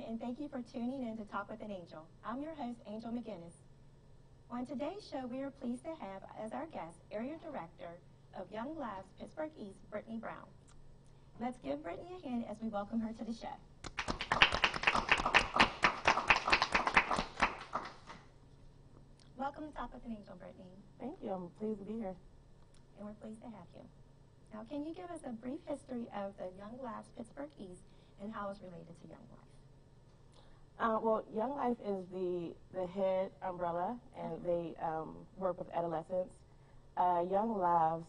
And thank you for tuning in to Talk with an Angel. I'm your host, Angel McGinnis. On today's show, we are pleased to have as our guest, Area Director of Younglives Pittsburgh East, Brittany Brown. Let's give Brittany a hand as we welcome her to the show. Welcome to Talk with an Angel, Brittany. Thank you. I'm pleased to be here. And we're pleased to have you. Now, can you give us a brief history of the Younglives Pittsburgh East and how it's related to Young Life? Well, Young Life is the head umbrella, and they work with adolescents. Young Lives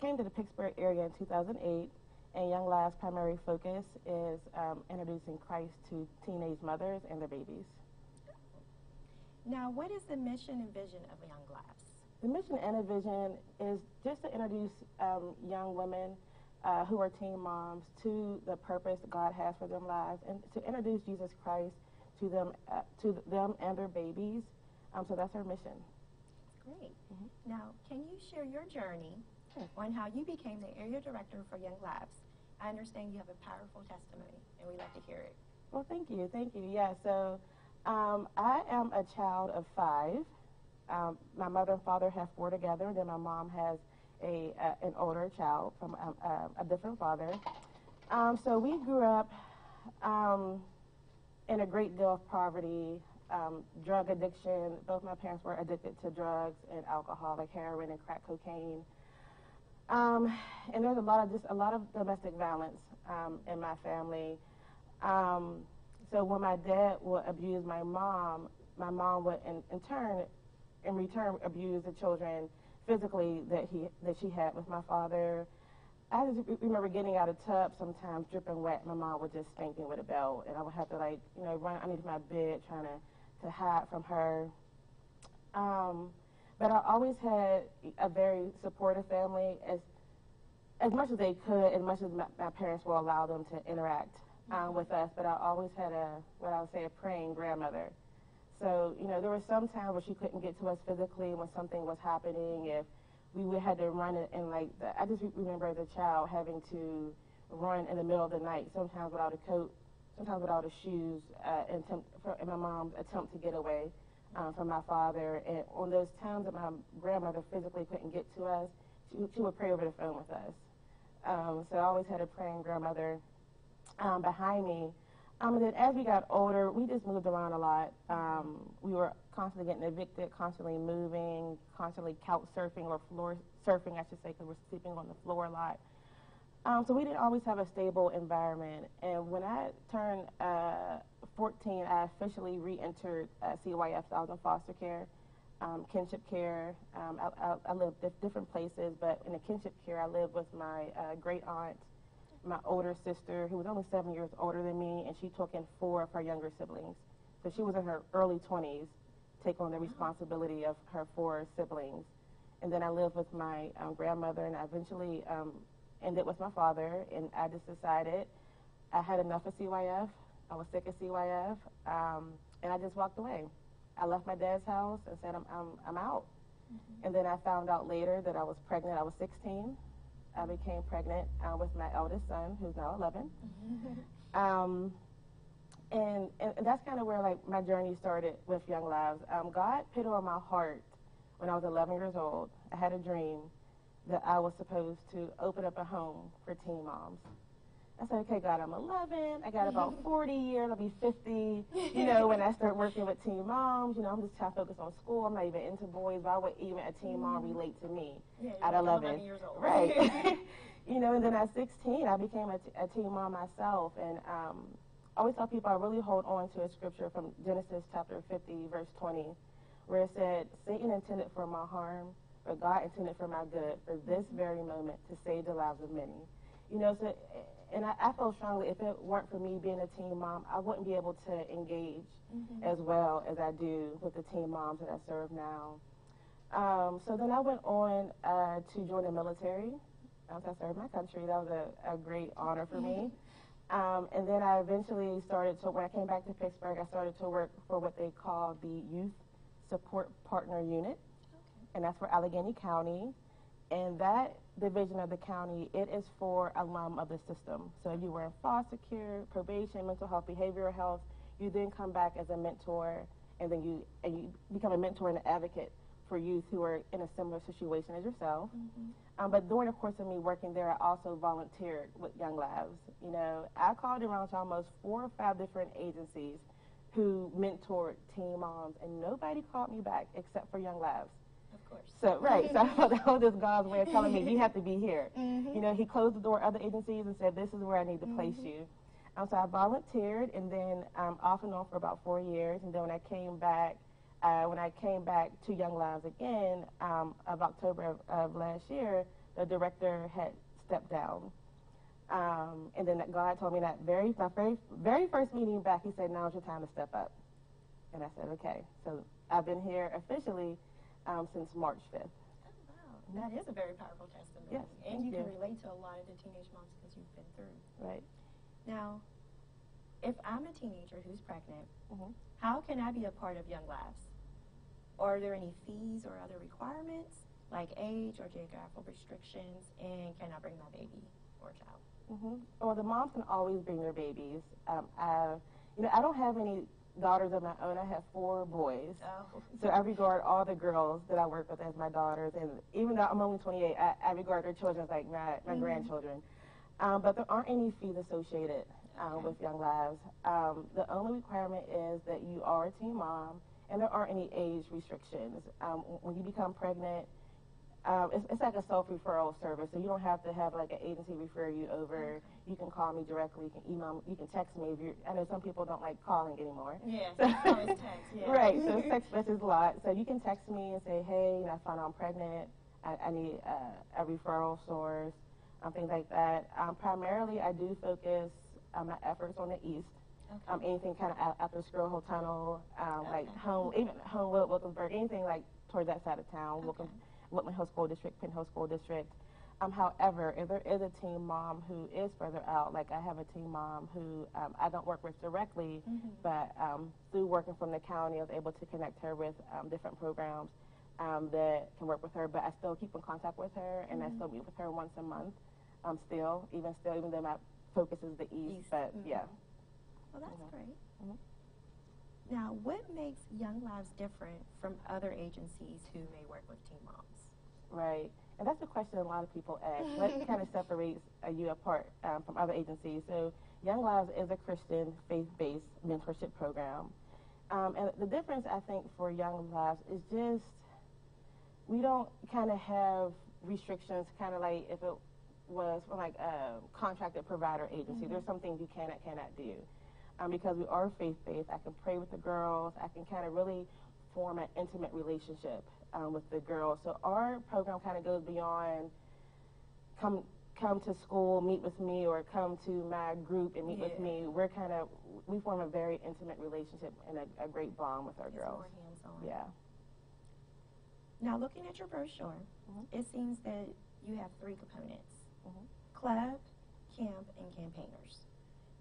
came to the Pittsburgh area in 2008, and Young Lives' primary focus is introducing Christ to teenage mothers and their babies. Now, what is the mission and vision of Young Lives? The mission and the vision is just to introduce young women who are teen moms to the purpose God has for their lives, and to introduce Jesus Christ to them and their babies. So that's our mission. Great. Now, can you share your journey on how you became the area director for Young Lives? I understand you have a powerful testimony, and we'd like to hear it. Well, thank you. Thank you. Yeah, so I am a child of 5. My mother and father have 4 together, and then my mom has an older child from a different father. So we grew up in a great deal of poverty, drug addiction. Both my parents were addicted to drugs and alcohol, like heroin and crack cocaine. And there's a lot of domestic violence in my family. So when my dad would abuse my mom would in return abuse the children physically that she had with my father. I just remember getting out of tub sometimes dripping wet. My mom would just spank me with a belt, and I would have to run underneath my bed trying to hide from her. But I always had a very supportive family, as much as they could, as much as my parents will allow them to interact with us. But I always had what I would say, a praying grandmother. So, there were some times where she couldn't get to us physically when something was happening. If we had to run I just remember as a child having to run in the middle of the night, sometimes without a coat, sometimes without a shoes, in my mom's attempt to get away from my father. And on those times that my grandmother physically couldn't get to us, she would pray over the phone with us. So I always had a praying grandmother behind me. And then as we got older, we just moved around a lot. We were constantly getting evicted, constantly moving, constantly couch surfing, or floor surfing, I should say, because we're sleeping on the floor a lot. So we didn't always have a stable environment. And when I turned 14, I officially re-entered CYF. So I was in foster care, kinship care. I lived different places, but in the kinship care, I lived with my great aunt, my older sister, who was only 7 years older than me, and she took in 4 of her younger siblings. So she was in her early 20s, take on the responsibility of her 4 siblings. And then I lived with my grandmother, and I eventually ended with my father, and I just decided I had enough of CYF. I was sick of CYF, and I just walked away. I left my dad's house and said, I'm out. And then I found out later that I was pregnant. I was 16. I became pregnant with my eldest son, who's now 11. And that's kind of where my journey started with Young Lives. God put it on my heart when I was 11 years old. I had a dream that I was supposed to open up a home for teen moms. I said, okay, God, I'm 11. I got about 40 years. I'll be 50, when I start working with teen moms. I'm just trying to focus on school. I'm not even into boys. Why would even a teen mom relate to me at 11? Years old. Right. And then at 16, I became a teen mom myself. And I always tell people I really hold on to a scripture from Genesis chapter 50, verse 20, where it said, Satan intended for my harm, but God intended for my good, for this very moment, to save the lives of many. You know, so, and I feel strongly if it weren't for me being a teen mom, I wouldn't be able to engage as well as I do with the teen moms that I serve now. So then I went on to join the military. I served my country. That was a great honor for me. And then I eventually started to, when I came back to Pittsburgh, I started to work for what they call the Youth Support Partner Unit, and that's for Allegheny County. And that division of the county, it is for alum of the system. So if you were in foster care, probation, mental health, behavioral health, you then come back as a mentor, and then you become a mentor and an advocate for youth who are in a similar situation as yourself. But during the course of me working there, I also volunteered with Younglives. You know, I called around to almost 4 or 5 different agencies who mentored teen moms, and nobody called me back except for Younglives. Of course. So, right, so I thought that was just God's way of telling me, you have to be here. You know, he closed the door to other agencies and said, this is where I need to place you. So I volunteered, and then off and on for about 4 years, and then when I came back to Younglives again, of October of last year, the director had stepped down. And then God told me that my very first meeting back, he said, now's your time to step up. And I said, okay. So I've been here officially since March 5th. Oh, wow. That is a very powerful testimony. Yes, and you can relate to a lot of the teenage moms because you've been through. Right. Now, if I'm a teenager who's pregnant, how can I be a part of Younglives? Are there any fees or other requirements, like age or geographical restrictions, and can I bring my baby or child? Well, the moms can always bring their babies. I don't have any daughters of my own. I have 4 boys. Oh. So I regard all the girls that I work with as my daughters, and even though I'm only 28, I regard their children as like my grandchildren. But there aren't any fees associated with Younglives. The only requirement is that you are a teen mom, and there aren't any age restrictions. When you become pregnant, it's like a self-referral service, so you don't have to have like an agency refer you over. You can call me directly, you can email me, you can text me. I know some people don't like calling anymore. Yeah, so, always text. Yeah. Right, so text message a lot. So you can text me and say, hey, I found out I'm pregnant, I need a referral source, things like that. Primarily, I do focus my efforts on the East. Anything kind of after Squirrel Tunnel, like even Homewood, Wilkinsburg, anything like towards that side of town, Whitman Hill School District, Penn Hill School District. However, if there is a teen mom who is further out, like I have a teen mom who I don't work with directly, but through working from the county, I was able to connect her with different programs that can work with her, but I still keep in contact with her, and I still meet with her once a month, even though my focus is the East. But yeah. Well, that's great. Now, what makes Younglives different from other agencies who may work with teen moms? Right, and that's a question a lot of people ask. What kind of separates you apart from other agencies? So Younglives is a Christian, faith-based mentorship program. And the difference, I think, for Younglives is just we don't kind of have restrictions, kind of like if it was from like a contracted provider agency. There's some things you cannot do. Because we are faith-based, I can pray with the girls. I can kind of really form an intimate relationship with the girls. So our program kind of goes beyond come to school, meet with me, or come to my group and meet with me. We form a very intimate relationship and a great bond with our girls. More hands-on. Yeah. Now, looking at your brochure, it seems that you have 3 components: club, camp, and campaigners.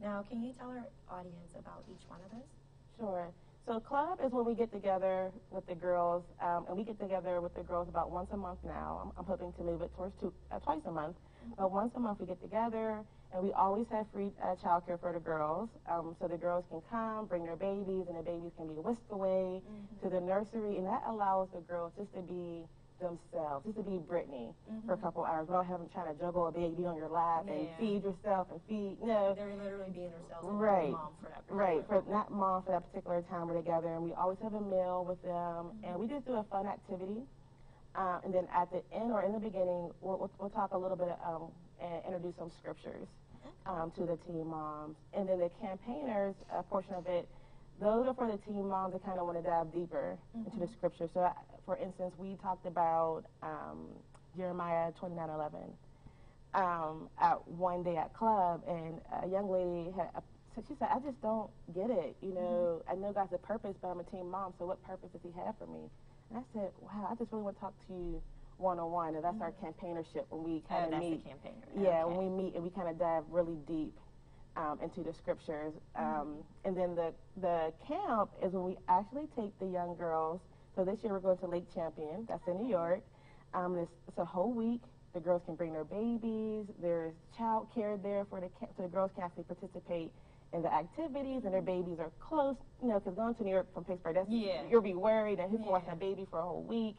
Now, can you tell our audience about each one of those? Sure. So club is when we get together with the girls, and we get together with the girls about once a month now. I'm hoping to move it towards twice a month. But once a month we get together, and we always have free childcare for the girls. So the girls can come, bring their babies, and the babies can be whisked away to the nursery, and that allows the girls just to be themselves, just to be Brittany for a couple hours without having trying to juggle a baby on your lap and feed yourself and feed. No, they're literally being themselves. Right, mom for that right. For not mom for that particular time we're together, and we always have a meal with them, and we just do a fun activity. And then at the end or in the beginning, we'll talk a little bit and introduce some scriptures to the teen moms, and then the campaigners portion of it. those are for the teen moms that kind of want to dive deeper into the scripture. So, for instance, we talked about Jeremiah 29:11 at one day at club, and a young lady she said, I just don't get it. You know, I know God's a purpose, but I'm a teen mom, so what purpose does he have for me? And I said, wow, I just really want to talk to you one-on-one, and that's our campaignership when we kind of meet. That's the campaigner. Yeah, when we meet and we kind of dive really deep into the scriptures. And then the camp is when we actually take the young girls. So this year we're going to Lake Champion. That's in New York. It's a whole week. The girls can bring their babies. There's child care there for the camp, so the girls can actually participate in the activities, and their babies are close, you know, because going to New York from Pittsburgh, you'll be worried, and who can watch a baby for a whole week?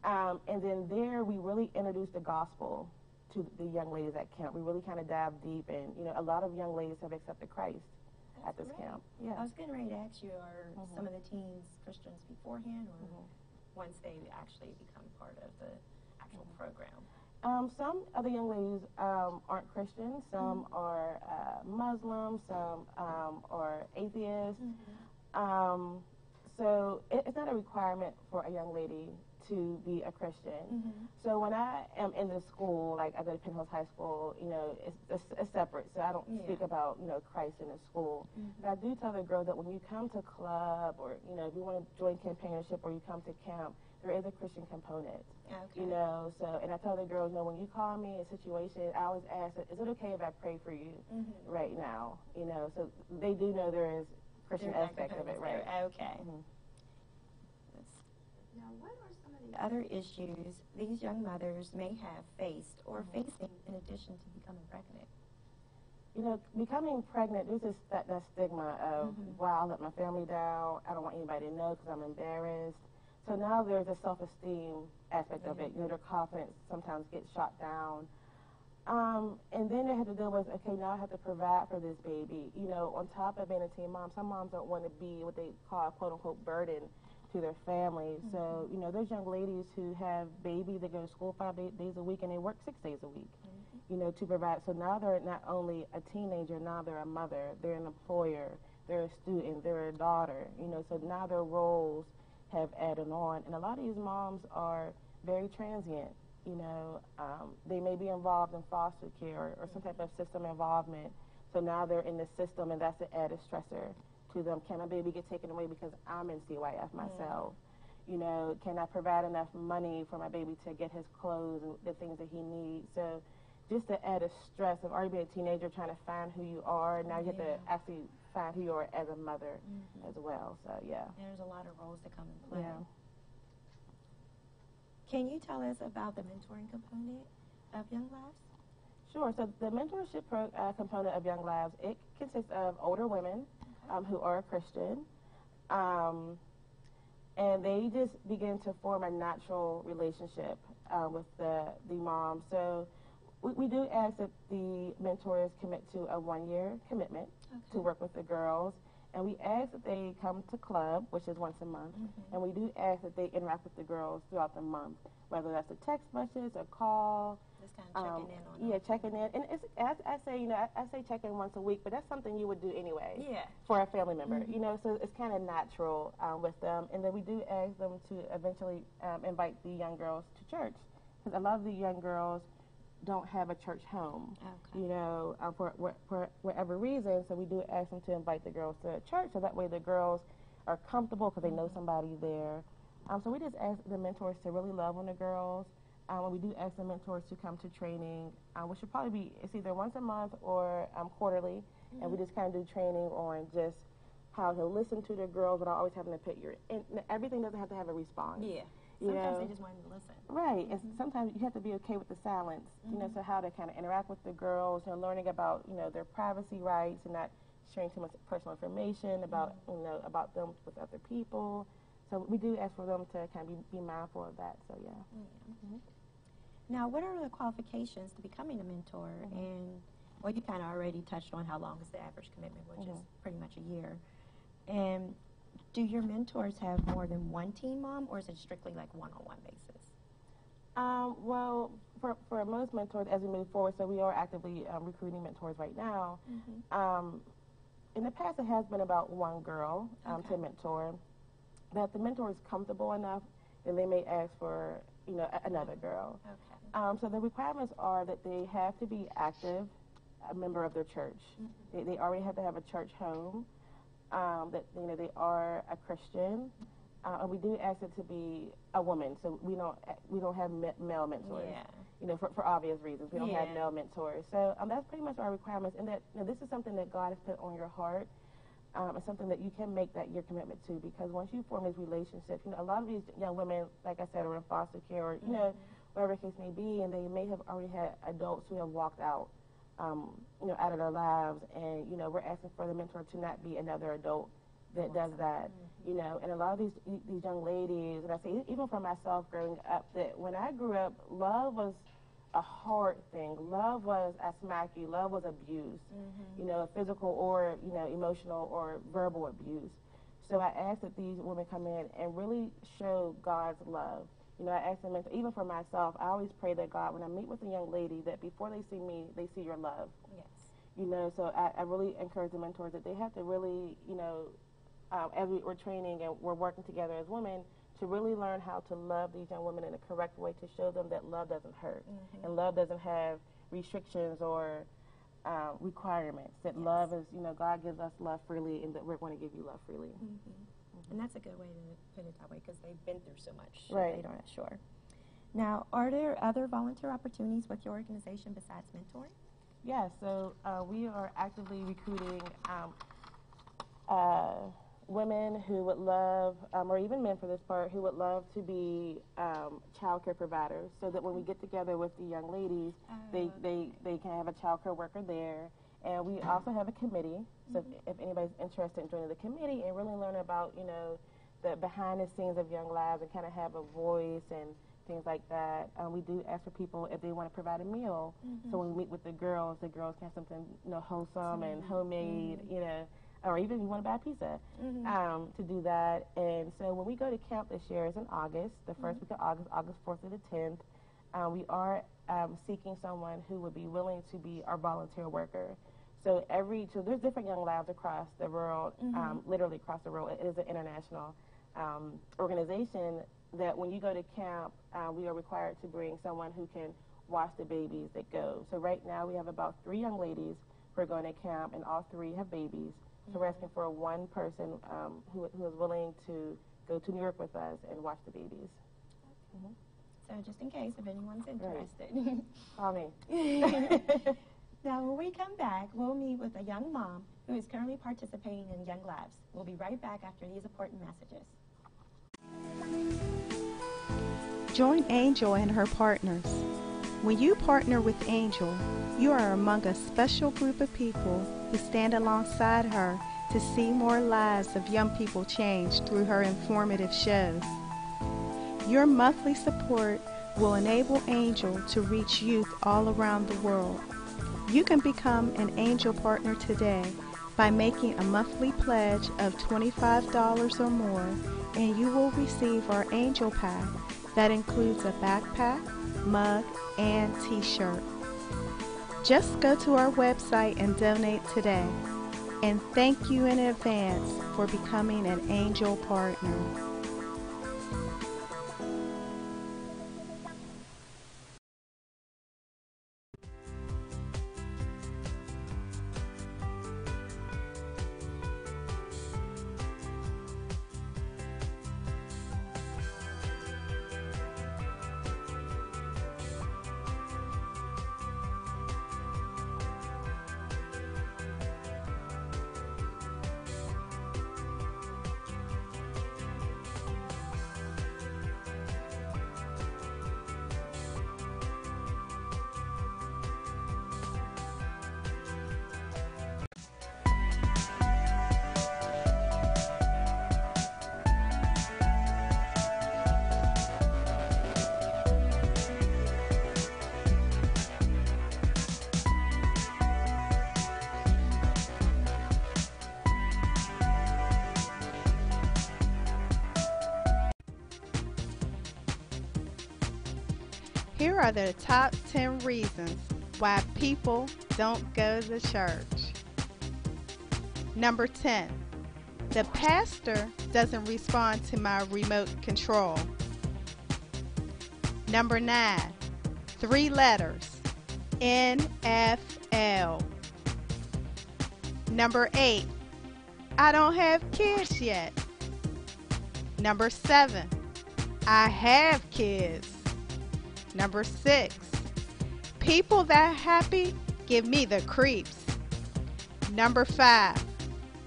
And then there we really introduce the gospel to the young ladies at camp. We really kind of dive deep, and, you know, a lot of young ladies have accepted Christ at this camp. Yeah. I was getting ready to ask you, are some of the teens Christians beforehand, or once they actually become part of the actual program? Some of the young ladies aren't Christians. Some are Muslim. Some are atheists. So it's not a requirement for a young lady to be a Christian. So when I am in the school, like I go to Penn Hills High School, you know, it's separate. So I don't speak about, you know, Christ in the school. But I do tell the girls that when you come to club, or, you know, if you want to join campaignership, or you come to camp, there is a Christian component. You know, so, and I tell the girls, you know, when you call me in a situation, I always ask, is it okay if I pray for you right now? You know, so they do know there is Christian aspect of it, right? Okay. Now, what are some of the other issues these young mothers may have faced or facing in addition to becoming pregnant? You know, becoming pregnant, there's just that stigma of, wow, I let my family down. I don't want anybody to know because I'm embarrassed. So now there's a self-esteem aspect of it. You know, their confidence sometimes gets shot down. And then they have to deal with, okay, now I have to provide for this baby. You know, on top of being a teen mom, some moms don't want to be what they call a quote-unquote burden to their family. So, you know, there's young ladies who have babies that go to school 5 days a week, and they work 6 days a week, you know, to provide. So now they're not only a teenager, now they're a mother, they're an employer, they're a student, they're a daughter, you know, so now their roles have added on. And a lot of these moms are very transient. You know, they may be involved in foster care or some type of system involvement. So now they're in the system, and that's an added stressor to them. Can my baby get taken away because I'm in CYF myself? You know, can I provide enough money for my baby to get his clothes and the things that he needs? So just the added stress of already being a teenager, trying to find who you are. Now you have to actually find who you are as a mother as well. So, yeah. There's a lot of roles that come in play. Yeah. Can you tell us about the mentoring component of Younglives? Sure. So the mentorship component of Younglives, it consists of older women who are Christian, and they just begin to form a natural relationship with the mom. So we do ask that the mentors commit to a 1-year commitment to work with the girls. And we ask that they come to club, which is once a month, and we do ask that they interact with the girls throughout the month, whether that's a text message, a call. Just kind of checking in on them. Yeah, checking in. And it's, I say, you know, I say check in once a week, but that's something you would do anyway for a family member, you know, so it's kind of natural with them. And then we do ask them to eventually invite the young girls to church, because a lot of the young girls don't have a church home, you know, for whatever reason. So we do ask them to invite the girls to church, so that way the girls are comfortable because they know somebody there. So we just ask the mentors to really love on the girls. We do ask the mentors to come to training, which should probably be, it's either once a month or quarterly, and we just kind of do training on just how to listen to the girls without always having to put everything doesn't have to have a response. Yeah. Sometimes they just want to listen. Right, and sometimes you have to be okay with the silence, you know, so how to kind of interact with the girls, you know, learning about, you know, their privacy rights and not sharing too much personal information about, you know, about them with other people. So we do ask for them to kind of be mindful of that, so yeah. Now, what are the qualifications to becoming a mentor? And, well, you kind of already touched on how long is the average commitment, which is pretty much a year. And do your mentors have more than one teen mom, or is it strictly like one-on-one basis? Well, for most mentors, as we move forward, so we are actively recruiting mentors right now. in the past, it has been about one girl to mentor. That the mentor is comfortable enough, and they may ask for, another girl. Okay. So the requirements are that they have to be active, a member of their church. They already have to have a church home. That they are a Christian, and we do ask it to be a woman. So we don't have male mentors. Yeah. For obvious reasons, we don't have male mentors. So that's pretty much our requirements. And that this is something that God has put on your heart. It's something that you can make that your commitment to, because once you form these relationships, a lot of these young women, like I said, are in foster care or whatever the case may be, and they may have already had adults who have walked out. Out of their lives, and we're asking for the mentor to not be another adult that does that, and a lot of these young ladies, and I say even for myself growing up, that when I grew up, love was a hard thing. Love was I smack you. Love was abuse, physical or emotional or verbal abuse. So I ask that these women come in and really show God's love. I ask them, even for myself, I always pray that God, when I meet with a young lady, that before they see me, they see your love. Yes. So I really encourage the mentors that they have to really, as we're training and we're working together as women, to really learn how to love these young women in a correct way, to show them that love doesn't hurt, and love doesn't have restrictions or requirements, that love is, God gives us love freely, and that we're going to give you love freely. And that's a good way to put it that way, because they've been through so much. Right. They aren't sure. Now, are there other volunteer opportunities with your organization besides mentoring? Yeah, so we are actively recruiting women who would love, or even men for this part, who would love to be child care providers, so that when we get together with the young ladies, they can have a child care worker there. And we also have a committee, so if anybody's interested in joining the committee and really learn about, the behind the scenes of Younglives and kind of have a voice and things like that, we do ask for people if they want to provide a meal. So when we meet with the girls can have something, wholesome and homemade, or even if you want to buy pizza, to do that. And so when we go to camp this year, it's in August, the first week of August, August 4th to the 10th. We are seeking someone who would be willing to be our volunteer worker. So there's different Younglives across the world, literally across the world. It is an international organization that when you go to camp, we are required to bring someone who can watch the babies that go. So right now we have about 3 young ladies who are going to camp, and all 3 have babies. So we're asking for one person who is willing to go to New York with us and watch the babies. So just in case, if anyone's interested. Call me. Now, when we come back, we'll meet with a young mom who is currently participating in Younglives. We'll be right back after these important messages. Join Angel and her partners. When you partner with Angel, you are among a special group of people who stand alongside her to see more lives of young people change through her informative shows. Your monthly support will enable Angel to reach youth all around the world. You can become an Angel partner today by making a monthly pledge of $25 or more, and you will receive our Angel Pack that includes a backpack, mug, and t-shirt. Just go to our website and donate today. And thank you in advance for becoming an Angel partner. Here are the top 10 reasons why people don't go to church. Number 10, the pastor doesn't respond to my remote control. Number 9, 3 letters, NFL. Number 8, I don't have kids yet. Number 7, I have kids. Number 6, people that happy give me the creeps. Number 5,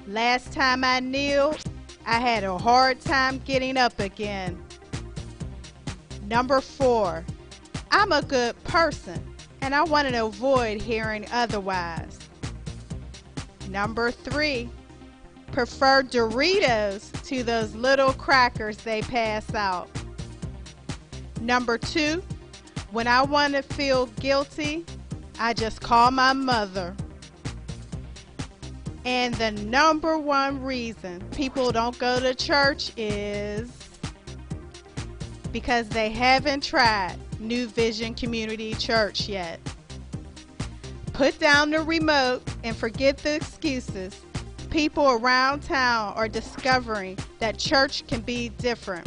last time I kneeled, I had a hard time getting up again. Number 4, I'm a good person and I want to avoid hearing otherwise. Number 3, prefer Doritos to those little crackers they pass out. Number 2, when I want to feel guilty, I just call my mother. And the number 1 reason people don't go to church is because they haven't tried New Vision Community Church yet. Put down the remote and forget the excuses. People around town are discovering that church can be different.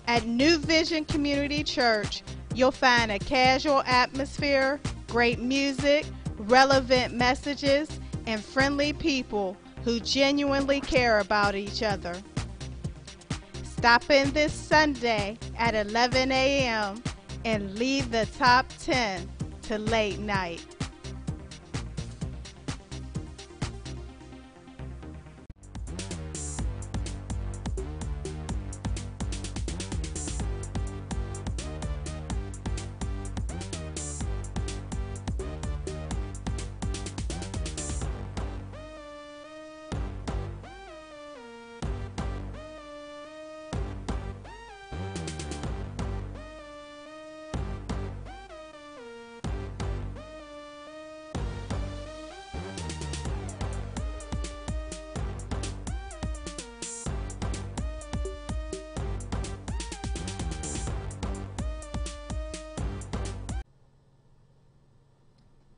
At New Vision Community Church, you'll find a casual atmosphere, great music, relevant messages, and friendly people who genuinely care about each other. Stop in this Sunday at 11 a.m. and leave the top 10 to late night.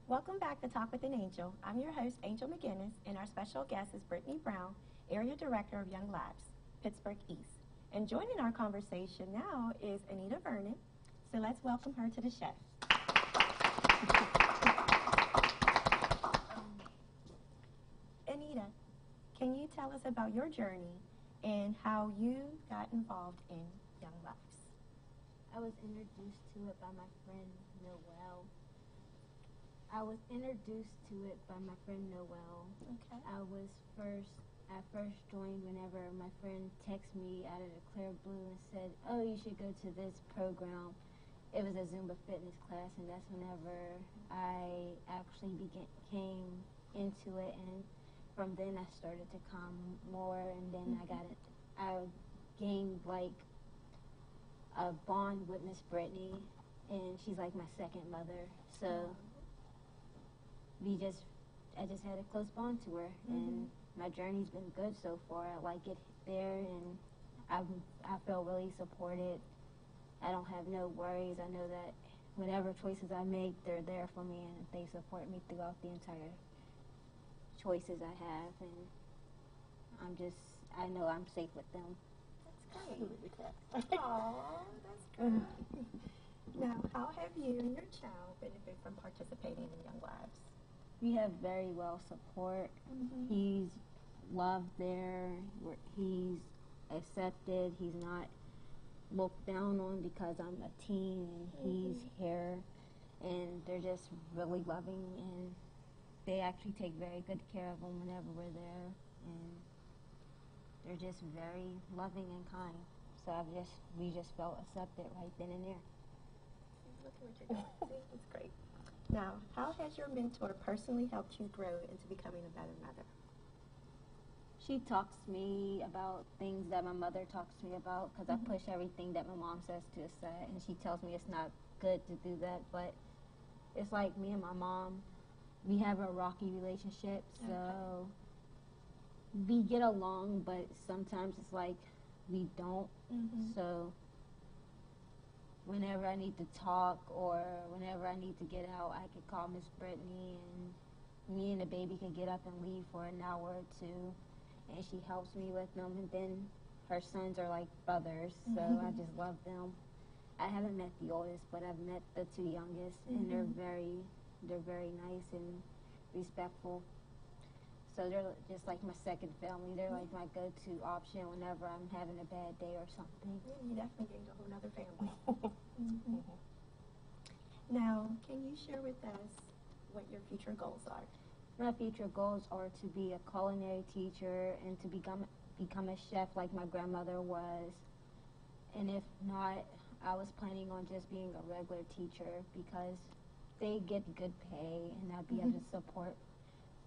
Welcome back to Talk with an Angel. I'm your host, Angel McGinnis, and our special guest is Brittany Brown, Area Director of Younglives, Pittsburgh East. And joining our conversation now is Anita Vernon, so let's welcome her to the show. Anita, can you tell us about your journey and how you got involved in Younglives? I was introduced to it by my friend Noel. I first joined whenever my friend texted me out of the clear blue and said, oh, you should go to this program. It was a Zumba fitness class, and that's whenever I actually came into it, and from then I started to come more, and then I gained like a bond with Miss Brittany, and she's like my second mother, so I just had a close bond to her, and my journey's been good so far. I like it there, and I feel really supported. I don't have no worries. I know that whatever choices I make, they're there for me, and they support me throughout the entire choices I have, and I know I'm safe with them. That's great. Aw, that's great. Now, how have you and your child benefited from participating in Younglives? We have very well support. He's loved there. He's accepted. He's not looked down on because I'm a teen and he's here. And they're just really loving, and they actually take very good care of him whenever we're there. And they're just very loving and kind. So we just felt accepted right then and there. Look at what you're doing. It's great. Now, how has your mentor personally helped you grow into becoming a better mother? She talks to me about things that my mother talks to me about, because I push everything that my mom says to the side, and she tells me it's not good to do that, but it's like me and my mom, we have a rocky relationship, so we get along, but sometimes it's like we don't, so whenever I need to talk or whenever I need to get out, I could call Miss Brittany, and me and the baby can get up and leave for an hour or two, and she helps me with them. And then her sons are like brothers, so I just love them. I haven't met the oldest, but I've met the two youngest, and they're very nice and respectful. So they're just like my second family. They're like my go-to option whenever I'm having a bad day or something. Yeah, you definitely gained a whole other family. Now, can you share with us what your future goals are? My future goals are to be a culinary teacher and to become a chef like my grandmother was. And if not, I was planning on just being a regular teacher because they get good pay, and I'd be able to support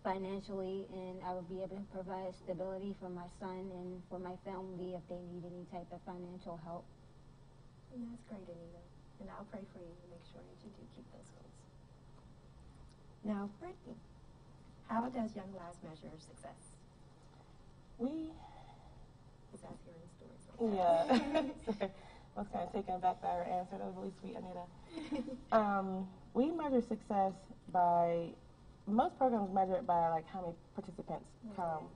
financially, and I would be able to provide stability for my son and for my family if they need any type of financial help. And that's great, Anita. And I'll pray for you to make sure that you do keep those goals. Now, Brittany, how does Younglives measure success? Besides hearing stories like that. Yeah. I was kind of taken back by her answer. That was really sweet, Anita. We measure success by, most programs measure it by like how many participants come.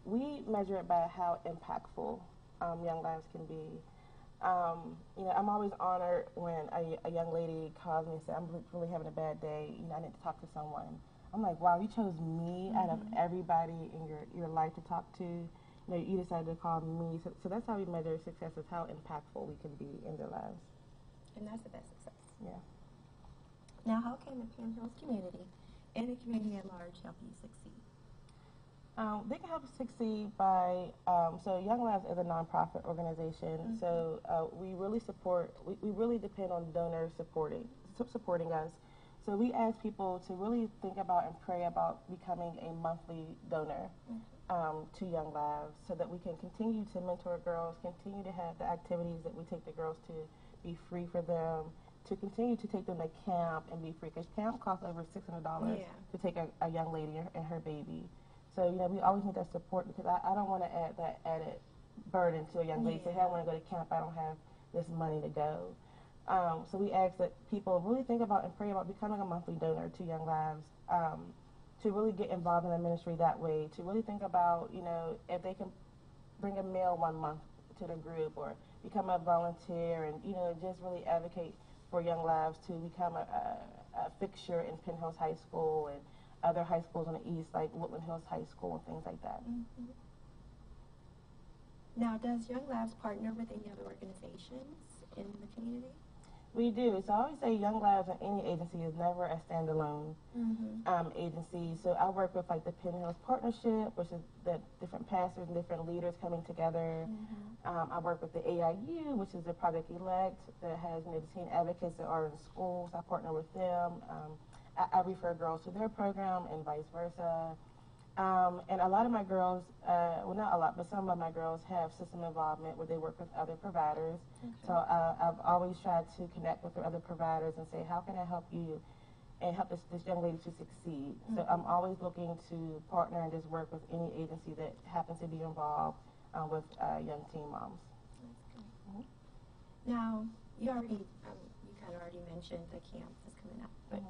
We measure it by how impactful Younglives can be. I'm always honored when a young lady calls me and says, I'm really having a bad day, I need to talk to someone. I'm like, wow, you chose me out of everybody in your life to talk to. You decided to call me. So that's how we measure success, is how impactful we can be in their lives. And that's the best success. Yeah. Now, how can the Penn Hills community and the community at large help you succeed? They can help us succeed by, so Younglives is a nonprofit organization, so we really depend on donors supporting us. So we ask people to really think about and pray about becoming a monthly donor to Younglives, so that we can continue to mentor girls, continue to have the activities that we take the girls to be free for them, to continue to take them to camp and be free, because camp costs over $600 to take a young lady and her baby. So, we always need that support, because I don't want to add that added burden to a young lady. Say, hey, I want to go to camp, I don't have this money to go. So we ask that people really think about and pray about becoming a monthly donor to Younglives, to really get involved in the ministry that way, to really think about, if they can bring a meal 1 month to the group, or become a volunteer, and, just really advocate for Younglives to become a fixture in Penn Hills High School and other high schools on the east, like Woodland Hills High School and things like that. Now, does Younglives partner with any other organizations in the community? We do. So I always say Younglives in any agency is never a standalone agency. So I work with like the Penn Hills Partnership, which is the different pastors and different leaders coming together. I work with the AIU, which is the Project Elect, that has the teen advocates that are in schools. I partner with them. I refer girls to their program and vice versa. And a lot of my girls, well, not a lot, but some of my girls have system involvement where they work with other providers. So I've always tried to connect with the other providers and say, how can I help you and help this young lady to succeed? So I'm always looking to partner and just work with any agency that happens to be involved with young teen moms. That's great. Now, you already, you kind of already mentioned the camp that's coming up, but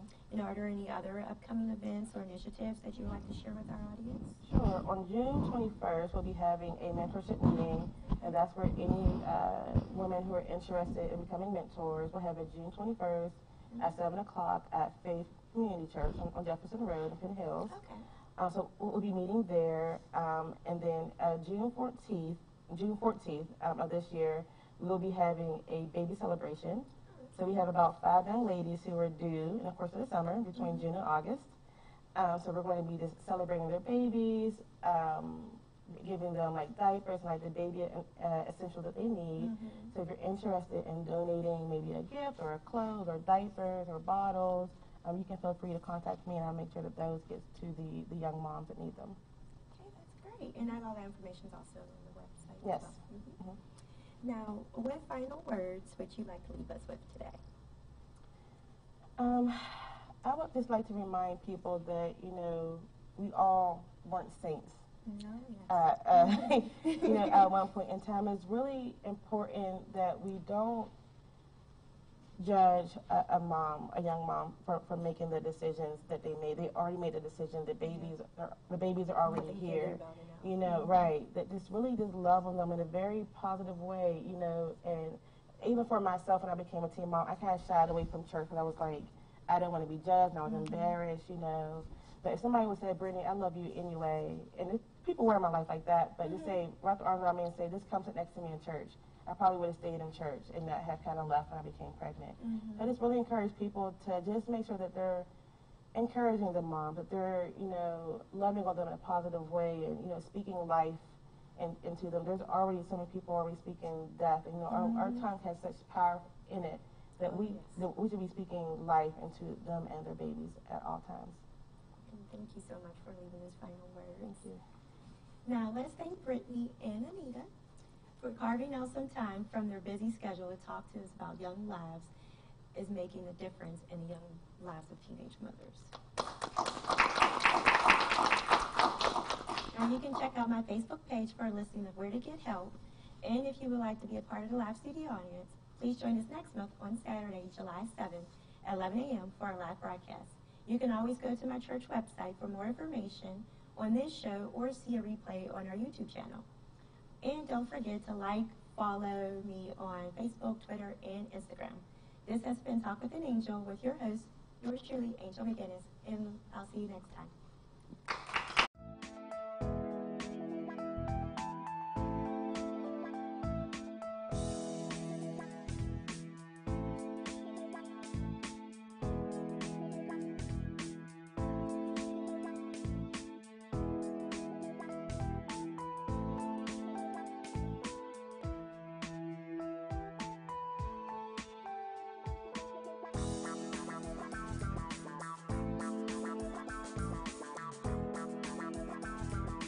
are there any other upcoming events or initiatives that you would like to share with our audience? Sure. On June 21st, we'll be having a mentorship meeting, and that's where any women who are interested in becoming mentors will have it June 21st at 7 o'clock at Faith Community Church on Jefferson Road in Penn Hills. Okay. So we'll be meeting there, and then June 14th of this year, we'll be having a baby celebration. So we have about 5 young ladies who are due in the course of the summer, between June and August. So we're going to be just celebrating their babies, giving them like diapers and like the baby essentials that they need. So if you're interested in donating maybe a gift or a clothes or diapers or bottles, you can feel free to contact me, and I'll make sure that those get to the young moms that need them. Okay, that's great. And all that information is also on the website. Yes. Well. Now, what final words would you like to leave us with today? I would just like to remind people that, we all weren't saints. No, yes. At one point in time, it's really important that we don't, judge a young mom for making the decisions that they made. They already made the decision. The babies are already here. You know, right? That just really just love on them in a very positive way. You know, and even for myself, when I became a teen mom, I kind of shied away from church because I was like, I didn't want to be judged, and I was embarrassed. You know, but if somebody would say, Brittany, I love you anyway, and people were in my life like that, but to say, wrap the arms around me and say, just come sit next to me in church, I probably would have stayed in church and not have kind of left when I became pregnant. So I just really encourage people to just make sure that they're encouraging the moms, that they're, you know, loving on them in a positive way and, you know, speaking life into them. There's already so many people already speaking death, and, you know, our tongue has such power in it that we should be speaking life into them and their babies at all times. And thank you so much for leaving this final word. Thank you. Now, let's thank Brittany and Anita for carving out some time from their busy schedule to talk to us about Young Lives is making a difference in the young lives of teenage mothers. Now, you can check out my Facebook page for a listing of where to get help. And if you would like to be a part of the live studio audience, please join us next month on Saturday, July 7th at 11 a.m. for our live broadcast. You can always go to my church website for more information on this show or see a replay on our YouTube channel. And don't forget to like, follow me on Facebook, Twitter, and Instagram. This has been Talk with an Angel with your host, yours truly, Angel McGinnis, and I'll see you next time.